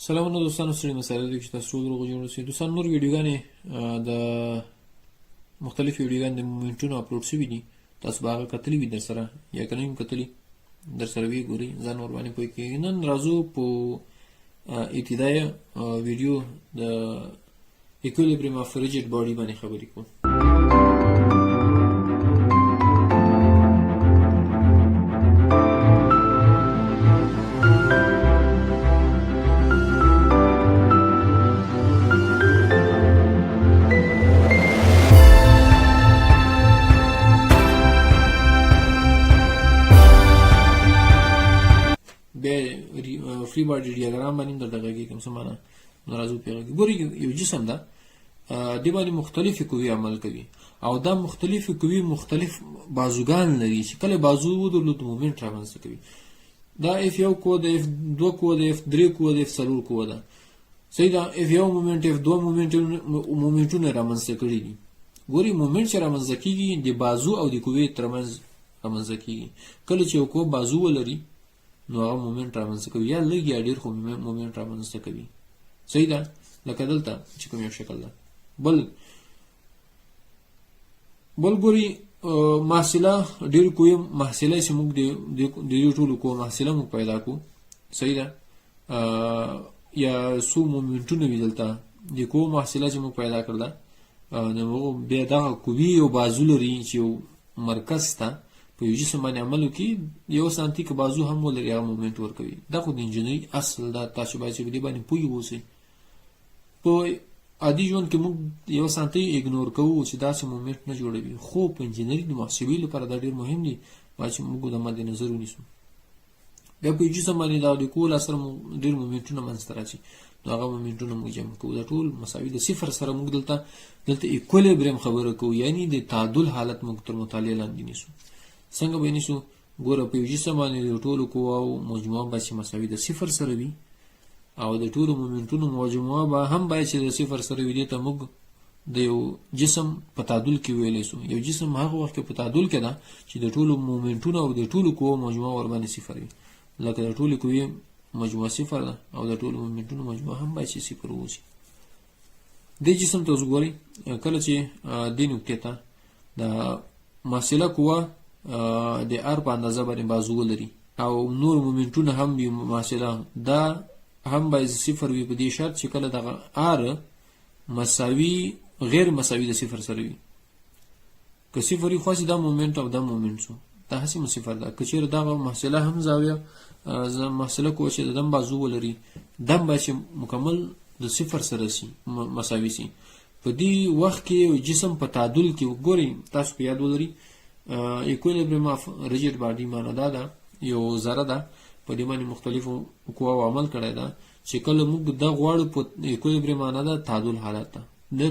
سلامونه دوستانو، ستړي مسایل دي چې تاسو ټول روغ جوړ اوسئ. دوستان، نور ویډیوګانې د مختلف ویډیوګانې د مومنټونو اپلوډ شوي دي. تاسو به هغه کتلي وي در سره، یا که نه وي کتلي در سره وي ګورئ، ځان ورباندې پوه کېږي. نن راځو په ابتدایه ویډیو د equilibrium of rigid body باندې خبرې کوو. فری باډي ډیاګرام باندې در دغه کې کوم څه معنا راځو پیږي. ګورئ، یو جسم ده، د باندې مختلفې قوې عمل کوي، او دا مختلفې قوې مختلف بازوګان لري چې کله بازو ودرلود مومنټ رامنځته کوي. دا اف یو قوه ده، اف دوه قوه ده، اف درې قوه ده، اف څلور قوه ده. صحیح ده. اف یو مومنټ، اف دوه مومنټونه رامنځته کړي دي. ګورئ، مومنټ چې رامنځته کیږي د بازو او د قوې ترمنځ رامنځته کیږي. کله چې یو قوه بازو ولري نو هغه مومنټ رامنځته کوي، یا لږ یا ډېر خو مومنټ رامنځته کوي. صحیح ده. لکه دلته چې کوم یو شکل ده. بل ګورئ، محصله ډېر قوې محصله چې موږ د دې ټولو قوو محصله موږ پیدا کړو. صحیح ده. یا څو مومنټونه وي دلته د قوو محصله چې موږ پیدا کړله، نو بیا دغه قوې او بازو لري چې یو مرکز ته په یو جسم باندې عمل وکړي. یو سانتي که بازو هم ولري هغه مومنټ ورکوي. دا خو د انجینري اصل ده. تاسو باید چې په دې باندې پوه اوسئ. په عادي ژوند کې موږ یو سانتي اګنور کوو چې داسې مومنټ نه جوړوي، خو په انجینري د محاسبې لپاره دا ډېر مهم دي باید چې موږ د مد نظر ونیسو. بیا په یو جسم باندې دا د قوو له اثره ډېر مومنټونه منځته راځي، نو هغه مومنټونه موږ جمع کوو. دا ټول مساوي د صفر سره موږ دلته ایکویلیبریم خبره کوو، یعنی د تعادل حالت موږ تر مطالعې لاندې نیسو. څنګه به نیسو؟ ګوره، په یو جسم باندې د ټولو قواو مجموعه باید چې مساوي د صفر سره وي، او د ټولو مومنټونو مجموعه به هم باید چې د صفر سره وي. دې ته موږ د یو جسم په تعادل کې ویلی سو. یو جسم هغه وخت کې په تعادل کې ده چې د ټولو مومنټونو او د ټولو قواو مجموعه ورباندې صفر وي. لکه د ټولو قوې مجموعه صفر ده او د ټولو مومنټونو مجموعه هم باید چې صفر واوسي. دې جسم ته اوس ګورئ، کله چې دې نقطې ته د محصله قوه د ار په اندازه باندې بازو ولري او نور مومنټونه هم وي محصله، دا هم باید صفر وي، په دې شرط چې کله دغه ار مساوي غیر مساوي د صفر سره وي. که صفر وي خو دا مومنټ او دا مومنټ سو، دا هسې صفر ده. که چېرې دغه محصله هم زاویه محصله قوه چې د دم بازو ولري، دم باید چې مکمل د صفر سره سي، مساوي سي. په دې وخت کې جسم په تعادل کې وګورئ. تاسو په یاد ولرئ equilibrium of rigid body معنا دا ده یو ذره ده، په دې باندې مختلفو قواو عمل کړی ده چې کله موږ دا غواړو په equilibrium معنا ده تعادل حالت ده،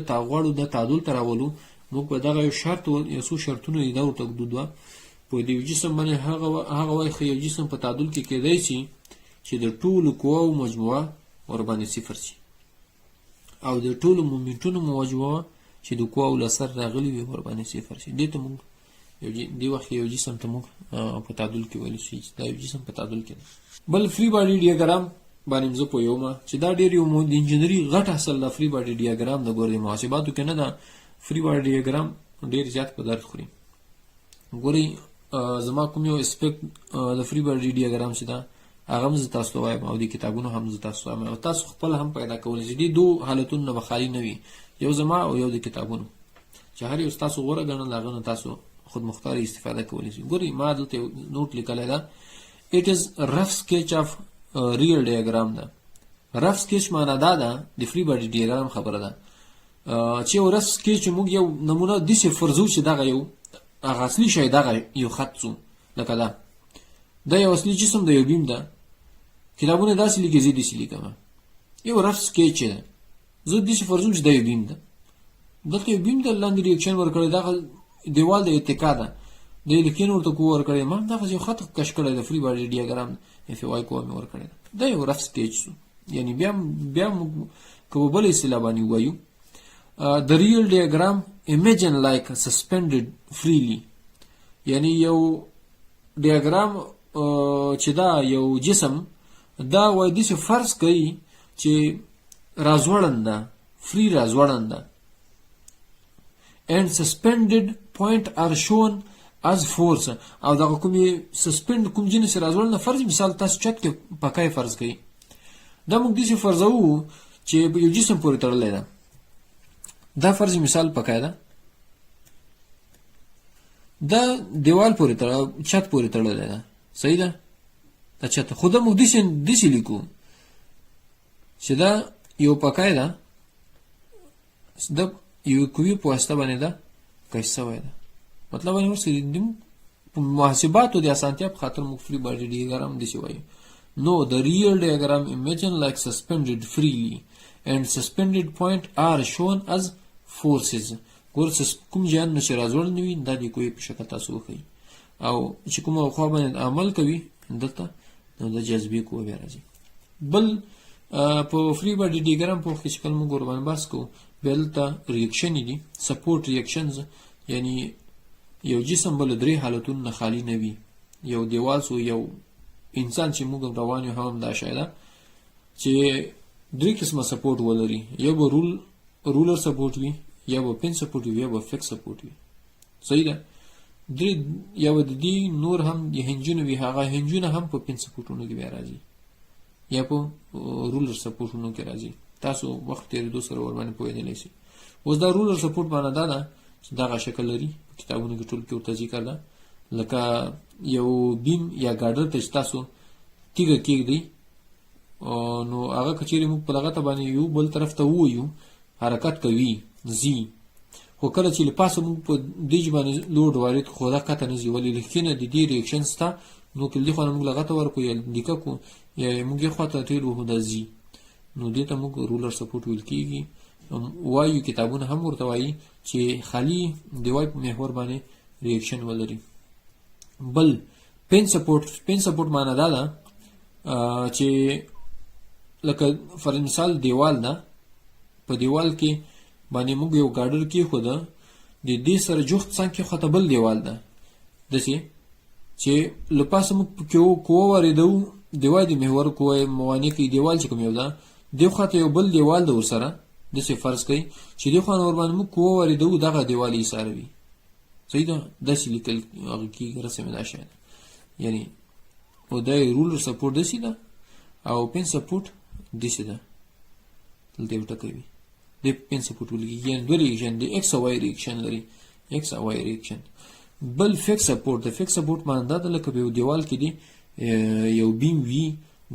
دا غواړو د تعادل ته راولو، موږ په دغه یو شرط یو څو شرطونه دي دا ورته ږدو دوه. په دې جسم باندې هغه وایي یو جسم په تعادل کې کېدای شي چې د ټولو قواو مجموعه ورباندې صفر شي، او د ټولو مومنټونو مجموعه چې د قواو له سر راغلي وي ورباندې صفر شي. دې ته موږ دی وخت یو جسم ته موږ په تعادل کې ویلی شي چې دا یو جسم په تعادل کې ده. بل فری باډي ډیاګرام باندې زه پوهیږم چې دا ډېر یو د انجینري غټ اصل د فری باډي ډیاګرام د ګورې محاسباتو کې نه ده. فری باډي ډیاګرام ډېر زیات په درد خوري. ګورئ، زما کوم یو اسپیکټ د فری باډي ډیاګرام چې ده هغه هم زه تاسو ته وایم، او د کتابونو هم زه تاسو ته وایم، او تاسو خپل هم پیدا کولی شئ. دې دوه حالتونو نه به خالي نه وي، یو زما او یو د کتابونو، چې هر یو تاسو غوره ګڼل هغه نه تاسو خود مختار استفاده کولی شي. ګورئ، ما دلته نوٹ لیکلی ده، it is rough sketch of real diagram ده. rough sketch معنا دا ده د فری باډي ډیاګرام خبره ده چې یو rough sketch موږ یو نمونه داسې فرضو چې دغه یو هغه اصلي شی دغه یو خط څو، لکه دا یو اصلي جسم د یو بیم ده. کتابونه داسې لیکي، زه داسې لیکم. یو rough sketch ده، زه داسې فرضوم چې دا یو بیم ده، دلته یو بیم ده، لاندې ریاکشن ورکړی، دغه دیوال د اتکا ده، د لیکین ورته قوه ورکړی، ما دغه یو خط کش کړی د فری باډي ډیاګرام اف واي قوه مې ورکړی ده. دا یو رف سکیچ سو، یعنی بیا که بل اصطلاح باندې وایو the real diagram imagine like suspended freely، یعنی یو ډیاګرام چې دا یو جسم دا وای دې فرض کوي چې راځوړنده free راځوړنده and suspended point are shown as force او دا کومي suspend کوم جنس راځوړنده فرض مثال تاسو چت کې پکای فرض کړئ دا موږ دې فرض وو چې یو جسم پورې تړلې ده دا فرض مثال پکای ده دا دیوال پورې چت پورې تړلې ده صحیح ده دا چت خود موږ دې لیکو چې دا یو پکای ده د یو کوي په واسطه باندې ده کیسه وای ده مطلب باندې ورسې د محاسباتو د اسانتیا په خاطر موږ فری باډي ډیاګرام دي شوی No, the real diagram imagine like suspended freely and suspended point are shown as forces. ګور کوم جان نشه راځول نوي دا د کوی په شکل تاسو وخی او چې کومه خو باندې عمل کوي دلته نو د جذبې کوه بیا راځي بل په فری باډي ډیاګرام په کې شکل موږ ور باندې بحث کوو بلته ریاکشن دي سپورټ ریاکشنز یعنی یو جسم بل درې حالتونو خالی نه وي یو دیوال سو یو انسان چې موږ روان یو هم دا شایده چې درې قسمه سپورټ ولري یو به رولر سپورټ وي یا به پن سپورټ وي یا به فکس سپورټ وي صحیح ده درې یا به د دې نور هم د هنجونه وي هغه هنجونه هم په پن سپورټونو کې بیا راځي یا په رولر سپورټونو کې راځي تاسو وخت تیرېدو سره ور باندې پوهېدلی شئ اوس دا رولر سپورټ باندې دا ده چې دغه شکل لري کتابونو کې ټول کې ورته ذکر ده لکه یو بیم یا ګاډر ته تاسو تیګه کېږدئ نو هغه کچېرې موږ په دغه ته باندې یو بل طرف ته وویو حرکت کوي ځي خو کله چې له پاسه موږ په دې باندې لوډ وارد خو دا کته نه ځي ولې لیکنه د دې ریاکشن ستا نو کله خو موږ لغته ورکو یا لیکه کو یا موږ خو ته تیر وو د ځي نو دې ته موږ رولر سپورټ ویل کېږي وایو کتابونه هم ورته وایي چې خالی دیوال په محور باندې ریاکشن ولري بل پن سپورټ معنی دا ده چې لکه فر مثال دیوال ده په دیوال کې باندې موږ یو ګاډر کې خو ده د دې سره جوخت څنګه خو ته بل دیوال ده دسي چې لپاسه موږ کوه وریدو دیوال د محور کوه موانع کې دیوال چې کوم یو ده دیو خاطر یو بل دیوال ده ورسره دسي فرض کړئ چې دی خو نور باندې موږ کوه وریدو دغه دیوال یې سره وي صحیح ده داسې لیکل هغه کې رسم دا شي یعنی او دا رولر سپورټ داسې ده او پن سپورټ داسې ده دلته یو ټکی وي د پن سپورټ ولګي یعنی دوه ریاکشن د ایکس او واي ریاکشن لري ایکس او واي ریاکشن بل فکس سپورټ د فکس سپورټ معنی دا ده لکه په دیوال کې دی یو بیم وي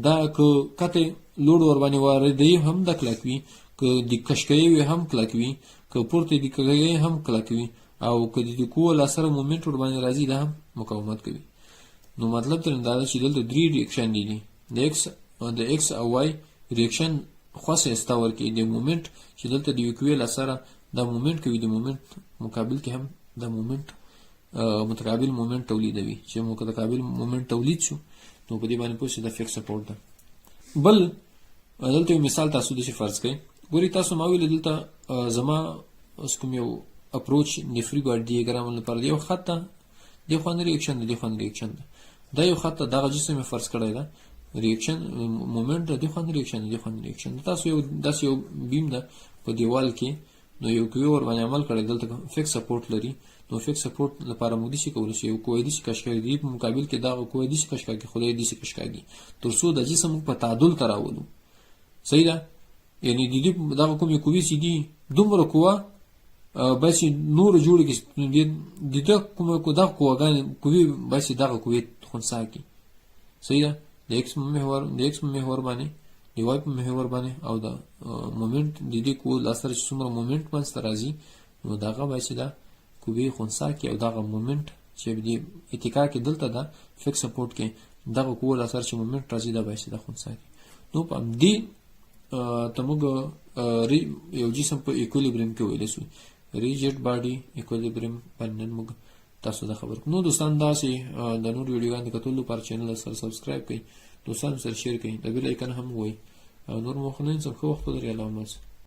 دا کته لوډ ور باندې واردې هم د کلک وي که د کشکوي هم کلک وي که پورته د کګي هم کلک وي او کله د کوه لاسره مومنت ور باندې راځي دا هم مقاومت کوي نو مطلب تر دا چې دلته درې ریاکشن دي د ایکس او واي ریاکشن خاصه استور کې د مومنت چې دلته د یو لاسره دا مومنت کوي د مومنت مقابل کې هم د مومنت متقابل مومنت تولیدوي چې متقابل مومنت تولید شو نو په دې باندې پوښتنه د فکس سپورټ ده بل دلته مثال تاسو د فرض کړئ ګوري تاسو ما ویل دلته زما اوس کوم یو اپروچ د فری باډي ډیاګرام لپاره یو خط د خوان ریاکشن دا یو خط دغه جسم فرض کړی دا ریاکشن مومنت د خوان ریاکشن تاسو یو داس یو بیم ده په دیوال کې نو یو کوي ور باندې عمل کړی دلته فکس سپورټ لري نو فکس سپورټ لپاره موږ دي کولای شو کوی دي کشکای دی په مقابل کې دا کوی دي کشکای کې خدای دي کشکای ترڅو د جسم په تعادل تراولو صحیح ده یعنی د دې دا کوم یو کوي سي دي دومره کوه بس نور جوړ کې د دې کوم کو دا کوګان کوي بس دا کوي خنثا کې صحیح ده د ایکس محور باندې دی واي په محور باندې او دا مومنت د دې کو لاسره څومره مومنت باندې راځي نو داغه بس دا کوي خنثا کې او داغه مومنت چې د اتکا کې دلته دا فکس سپورټ کې داغه کو لاسره چې مومنت راځي دا بس دا خنثا کې نو په دې تمګ یو جسم په ایکولیبریم کې ویل شي rigid body equilibrium باندې موږ تاسو ته خبر نو دوستان دا سي د نور ویډیوګانو کتلو لپاره چینل سره سبسکرایب کړئ دوستان سره شیر کړئ د بیل آیکن هم وای نور مخ نه څه خو خبري علامه